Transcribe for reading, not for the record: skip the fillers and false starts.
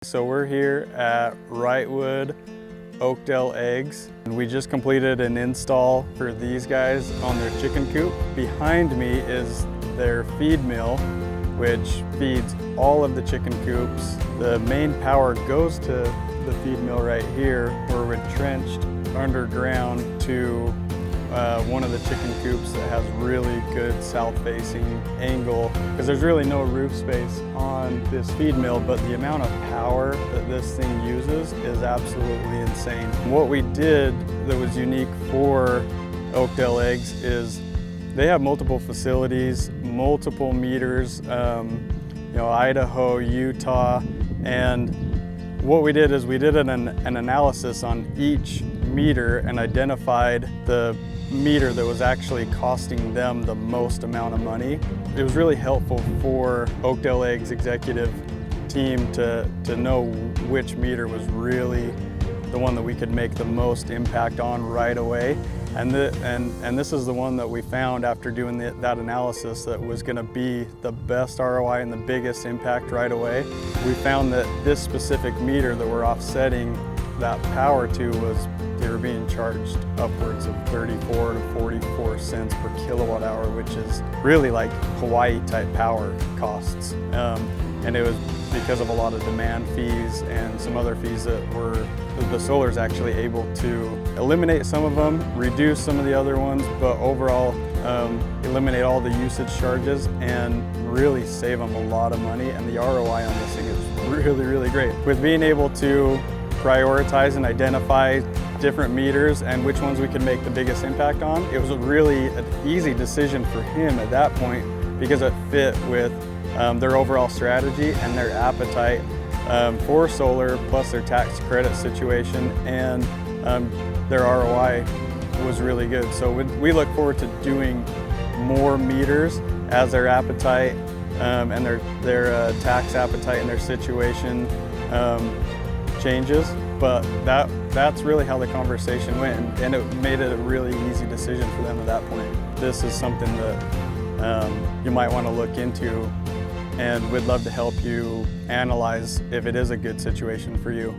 So we're here at Wrightwood Oakdell Eggs. We just completed an install for these guys on their chicken coop. Behind me is their feed mill, which feeds all of the chicken coops. The main power goes to the feed mill right here, where we're entrenched underground to one of the chicken coops that has really good south-facing angle, because there's really no roof space on this feed mill, but the amount of power that this thing uses is absolutely insane. What we did that was unique for Oakdell Eggs is they have multiple facilities, multiple meters, Idaho, Utah, and what we did is we did an analysis on each meter and identified the meter that was actually costing them the most amount of money. It was really helpful for Oakdell Eggs executive team to know which meter was really the one that we could make the most impact on right away. And this is the one that we found after doing that analysis that was going to be the best ROI and the biggest impact right away. We found that this specific meter that we're offsetting that power to they were being charged upwards of 34 to 44 cents per kilowatt hour, which is really like Hawaii type power costs. And it was because of a lot of demand fees and some other fees that the solar's actually able to eliminate some of them, reduce some of the other ones, but overall eliminate all the usage charges and really save them a lot of money. And the ROI on this thing is really, really great. With being able to prioritize and identify different meters and which ones we could make the biggest impact on, it was really an easy decision for him at that point because it fit with their overall strategy and their appetite for solar, plus their tax credit situation, and their ROI was really good. So we look forward to doing more meters as their appetite and their tax appetite and their situation changes. But that's really how the conversation went, and it made it a really easy decision for them at that point. This is something that you might want to look into, and we'd love to help you analyze if it is a good situation for you.